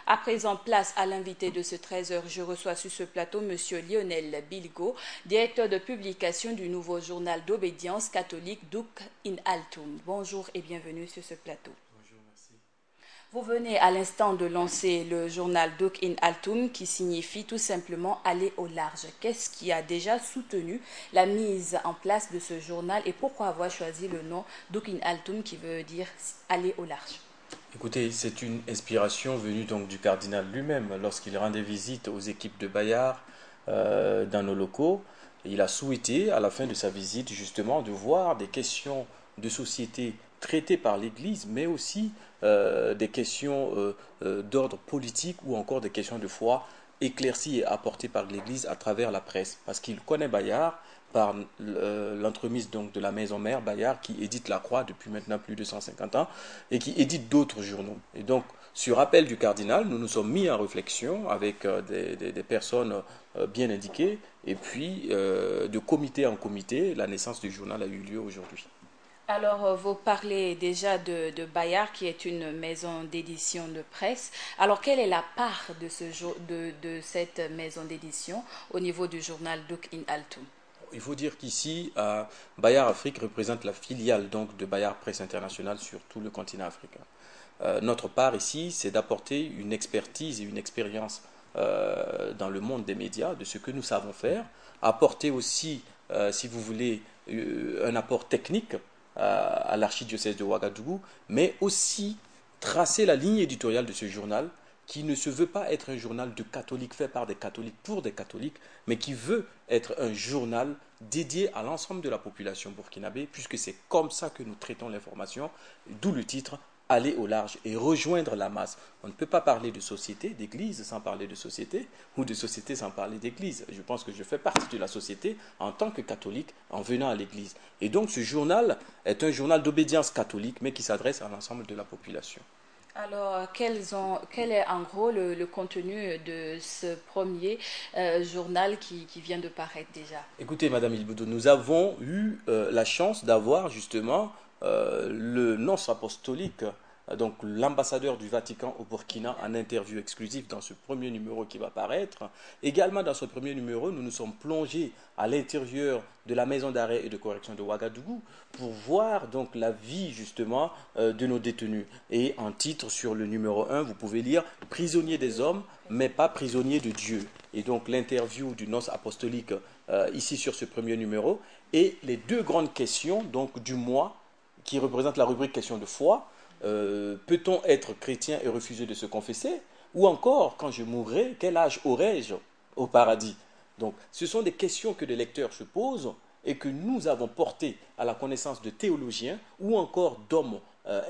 À présent, place à l'invité de ce 13h. Je reçois sur ce plateau M. Lionel Bilgo, directeur de publication du nouveau journal d'obédience catholique Duc in Altum. Bonjour et bienvenue sur ce plateau. Bonjour, merci. Vous venez à l'instant de lancer le journal Duc in Altum qui signifie tout simplement aller au large. Qu'est-ce qui a déjà soutenu la mise en place de ce journal et pourquoi avoir choisi le nom Duc in Altum qui veut dire aller au large? Écoutez, c'est une inspiration venue donc du cardinal lui-même lorsqu'il rendait visite aux équipes de Bayard dans nos locaux. Il a souhaité, à la fin de sa visite, justement, de voir des questions de société traitées par l'Église, mais aussi des questions d'ordre politique ou encore des questions de foi éclaircies et apportées par l'Église à travers la presse. Parce qu'il connaît Bayard par l'entremise donc de la maison mère Bayard qui édite La Croix depuis maintenant plus de 150 ans et qui édite d'autres journaux. Et donc, sur appel du cardinal, nous nous sommes mis en réflexion avec des personnes bien indiquées et puis de comité en comité, la naissance du journal a eu lieu aujourd'hui. Alors, vous parlez déjà de Bayard, qui est une maison d'édition de presse. Alors, quelle est la part de cette maison d'édition au niveau du journal Duc in Altum? Il faut dire qu'ici, Bayard Afrique représente la filiale donc de Bayard Presse Internationale sur tout le continent africain. Notre part ici, c'est d'apporter une expertise et une expérience dans le monde des médias, de ce que nous savons faire, apporter aussi, si vous voulez, un apport technique à l'archidiocèse de Ouagadougou, mais aussi tracer la ligne éditoriale de ce journal qui ne se veut pas être un journal de catholiques fait par des catholiques pour des catholiques, mais qui veut être un journal dédié à l'ensemble de la population burkinabé, puisque c'est comme ça que nous traitons l'information, d'où le titre aller au large et rejoindre la masse. On ne peut pas parler de société, d'église sans parler de société, ou de société sans parler d'église. Je pense que je fais partie de la société en tant que catholique en venant à l'église. Et donc ce journal est un journal d'obédience catholique, mais qui s'adresse à l'ensemble de la population. Alors, quel est en gros le contenu de ce premier journal qui vient de paraître déjà? Écoutez, Madame Ilboudou, nous avons eu la chance d'avoir justement le nonce apostolique, donc l'ambassadeur du Vatican au Burkina, en interview exclusive dans ce premier numéro qui va paraître. Également, dans ce premier numéro, nous nous sommes plongés à l'intérieur de la maison d'arrêt et de correction de Ouagadougou pour voir donc la vie justement de nos détenus. Et en titre sur le numéro 1, vous pouvez lire prisonniers des hommes, mais pas prisonniers de Dieu. Et donc l'interview du nonce apostolique ici sur ce premier numéro et les deux grandes questions donc du mois qui représentent la rubrique question de foi. Peut-on être chrétien et refuser de se confesser? Ou encore, quand je mourrai, quel âge aurai-je au paradis? Donc, ce sont des questions que les lecteurs se posent et que nous avons portées à la connaissance de théologiens ou encore d'hommes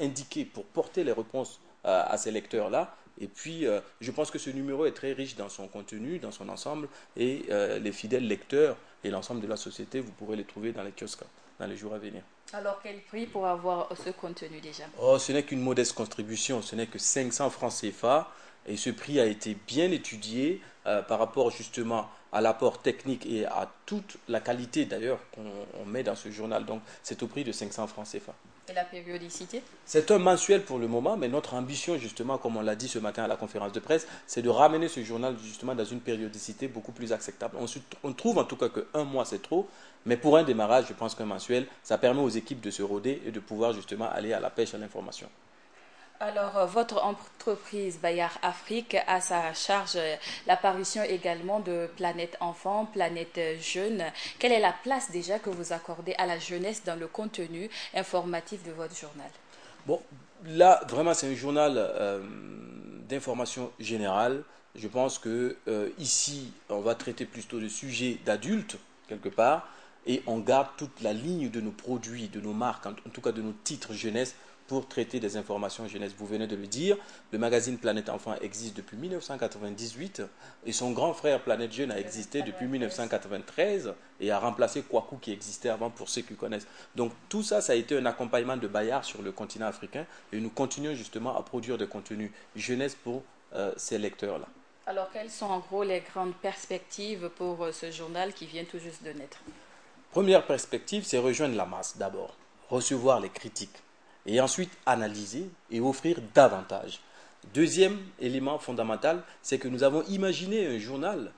indiqués pour porter les réponses à ces lecteurs-là. Et puis, je pense que ce numéro est très riche dans son contenu, dans son ensemble, et les fidèles lecteurs et l'ensemble de la société, vous pourrez les trouver dans les kiosques dans les jours à venir. Alors, quel prix pour avoir ce contenu déjà? Oh, ce n'est qu'une modeste contribution, ce n'est que 500 francs CFA, et ce prix a été bien étudié par rapport justement à l'apport technique et à toute la qualité d'ailleurs qu'on met dans ce journal. Donc, c'est au prix de 500 francs CFA. Et la périodicité? C'est un mensuel pour le moment, mais notre ambition, justement, comme on l'a dit ce matin à la conférence de presse, c'est de ramener ce journal, justement, dans une périodicité beaucoup plus acceptable. On trouve en tout cas qu'un mois, c'est trop, mais pour un démarrage, je pense qu'un mensuel, ça permet aux équipes de se roder et de pouvoir, justement, aller à la pêche à l'information. Alors, votre entreprise Bayard Afrique a sa charge l'apparition également de Planète Enfant, Planète Jeune. Quelle est la place déjà que vous accordez à la jeunesse dans le contenu informatif de votre journal? Bon, là, vraiment, c'est un journal d'information générale. Je pense que ici, on va traiter plutôt de sujets d'adultes, quelque part, et on garde toute la ligne de nos produits, de nos marques, en tout cas de nos titres jeunesse, pour traiter des informations jeunesse. Vous venez de le dire, le magazine Planète Enfant existe depuis 1998 et son grand frère Planète Jeune a existé depuis 1993 et a remplacé Kwaku qui existait avant pour ceux qui connaissent. Donc tout ça, ça a été un accompagnement de Bayard sur le continent africain et nous continuons justement à produire des contenus jeunesse pour ces lecteurs-là. Alors, quelles sont en gros les grandes perspectives pour ce journal qui vient tout juste de naître? Première perspective, c'est rejoindre la masse d'abord, recevoir les critiques et ensuite analyser et offrir davantage. Deuxième élément fondamental, c'est que nous avons imaginé un journal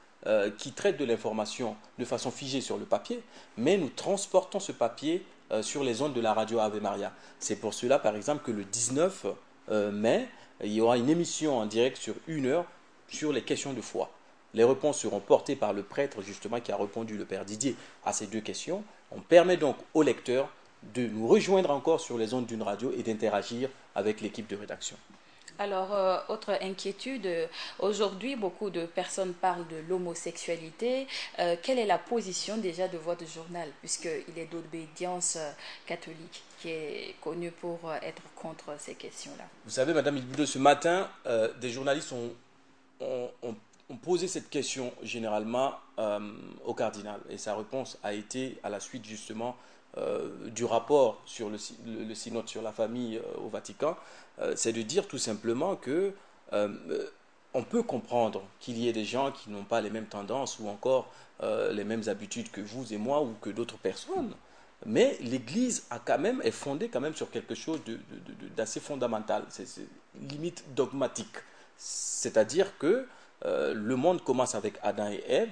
qui traite de l'information de façon figée sur le papier, mais nous transportons ce papier sur les ondes de la radio Ave Maria. C'est pour cela, par exemple, que le 19 mai, il y aura une émission en direct sur 1 heure sur les questions de foi. Les réponses seront portées par le prêtre, justement, qui a répondu, le Père Didier, à ces 2 questions. On permet donc aux lecteurs de nous rejoindre encore sur les ondes d'une radio et d'interagir avec l'équipe de rédaction. Alors, autre inquiétude, aujourd'hui, beaucoup de personnes parlent de l'homosexualité. Quelle est la position déjà de votre journal, puisqu'il est d'obédience catholique, qui est connu pour être contre ces questions-là? Vous savez, Madame Ilboudo, ce matin, des journalistes ont posé cette question généralement au cardinal. Et sa réponse a été à la suite justement du rapport sur le synode sur la famille au Vatican, c'est de dire tout simplement que on peut comprendre qu'il y ait des gens qui n'ont pas les mêmes tendances ou encore les mêmes habitudes que vous et moi ou que d'autres personnes. Mais l'Église est fondée quand même sur quelque chose d'assez fondamental, c'est limite dogmatique. C'est-à-dire que le monde commence avec Adam et Ève,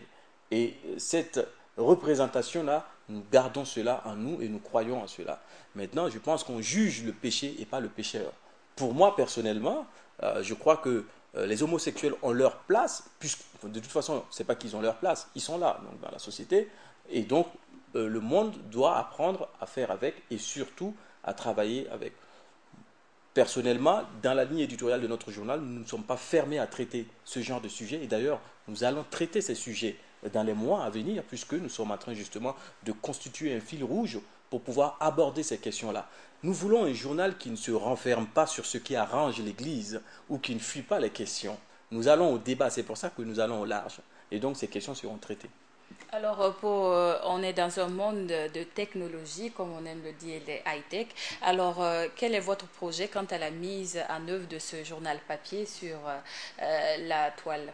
et cette représentation-là, nous gardons cela en nous et nous croyons en cela. Maintenant, je pense qu'on juge le péché et pas le pécheur. Pour moi, personnellement, je crois que les homosexuels ont leur place, puisque de toute façon, ce n'est pas qu'ils ont leur place, ils sont là, donc, dans la société, et donc le monde doit apprendre à faire avec et surtout à travailler avec. Personnellement, dans la ligne éditoriale de notre journal, nous ne sommes pas fermés à traiter ce genre de sujet. Et d'ailleurs, nous allons traiter ces sujets dans les mois à venir, puisque nous sommes en train justement de constituer un fil rouge pour pouvoir aborder ces questions-là. Nous voulons un journal qui ne se renferme pas sur ce qui arrange l'Église ou qui ne fuit pas les questions. Nous allons au débat, c'est pour ça que nous allons au large. Et donc ces questions seront traitées. Alors, on est dans un monde de technologie, comme on aime le dire, des high-tech. Alors, quel est votre projet quant à la mise en œuvre de ce journal papier sur la toile?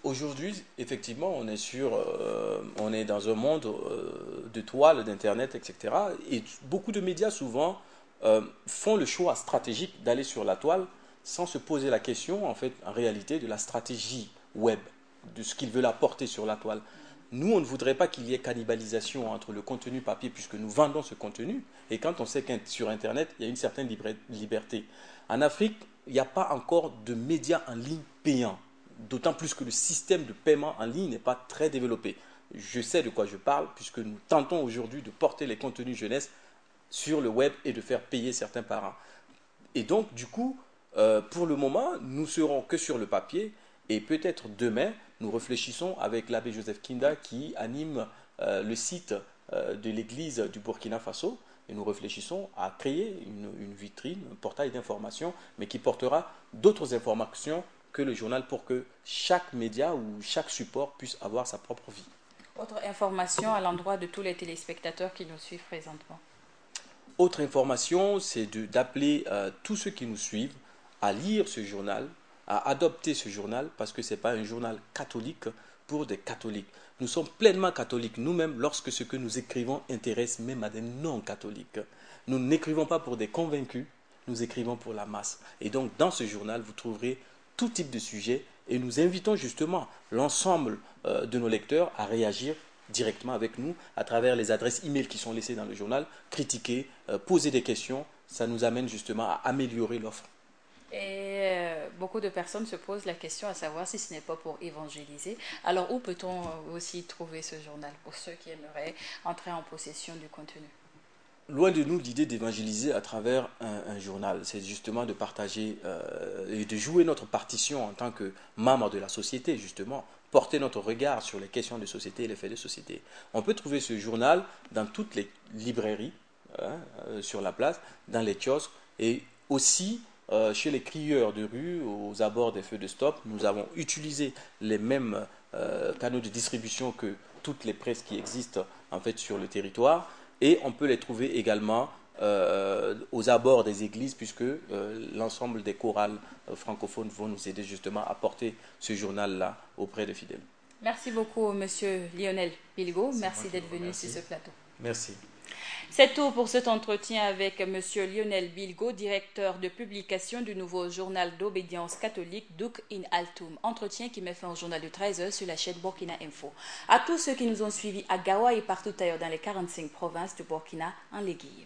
Aujourd'hui, effectivement, on est dans un monde de toile, d'internet, etc. Et beaucoup de médias souvent font le choix stratégique d'aller sur la toile sans se poser la question, en fait, en réalité, de la stratégie web, de ce qu'ils veulent apporter sur la toile. Nous, on ne voudrait pas qu'il y ait cannibalisation entre le contenu papier, puisque nous vendons ce contenu. Et quand on sait que sur Internet, il y a une certaine liberté. En Afrique, il n'y a pas encore de médias en ligne payants. D'autant plus que le système de paiement en ligne n'est pas très développé. Je sais de quoi je parle, puisque nous tentons aujourd'hui de porter les contenus jeunesse sur le web et de faire payer certains parents. Et donc, du coup, pour le moment, nous serons que sur le papier. Et peut-être demain, nous réfléchissons avec l'abbé Joseph Kinda qui anime le site de l'église du Burkina Faso. Et nous réfléchissons à créer une vitrine, un portail d'information, mais qui portera d'autres informations que le journal pour que chaque média ou chaque support puisse avoir sa propre vie. Autre information à l'endroit de tous les téléspectateurs qui nous suivent présentement. Autre information, c'est d'appeler tous ceux qui nous suivent à lire ce journal, à adopter ce journal, parce que ce n'est pas un journal catholique pour des catholiques. Nous sommes pleinement catholiques nous-mêmes lorsque ce que nous écrivons intéresse même à des non-catholiques. Nous n'écrivons pas pour des convaincus, nous écrivons pour la masse. Et donc, dans ce journal, vous trouverez tout type de sujets et nous invitons justement l'ensemble de nos lecteurs à réagir directement avec nous à travers les adresses e-mail qui sont laissées dans le journal, critiquer, poser des questions. Ça nous amène justement à améliorer l'offre. Et beaucoup de personnes se posent la question à savoir si ce n'est pas pour évangéliser. Alors où peut-on aussi trouver ce journal pour ceux qui aimeraient entrer en possession du contenu? Loin de nous l'idée d'évangéliser à travers un journal, c'est justement de partager et de jouer notre partition en tant que membre de la société, justement, porter notre regard sur les questions de société et les faits de société. On peut trouver ce journal dans toutes les librairies, sur la place, dans les kiosques et aussi chez les crieurs de rue, aux abords des feux de stop. Nous avons utilisé les mêmes canaux de distribution que toutes les presses qui existent en fait sur le territoire. Et on peut les trouver également aux abords des églises, puisque l'ensemble des chorales francophones vont nous aider justement à porter ce journal-là auprès des fidèles. Merci beaucoup, Monsieur Lionel Bilgo. Merci d'être venu sur ce plateau. Merci. C'est tout pour cet entretien avec M. Lionel Bilgo, directeur de publication du nouveau journal d'obédience catholique Douk in Altoum. Entretien qui met fin au journal de 13h sur la chaîne Burkina Info. À tous ceux qui nous ont suivis à Gawa et partout ailleurs dans les 45 provinces de Burkina en Liguille.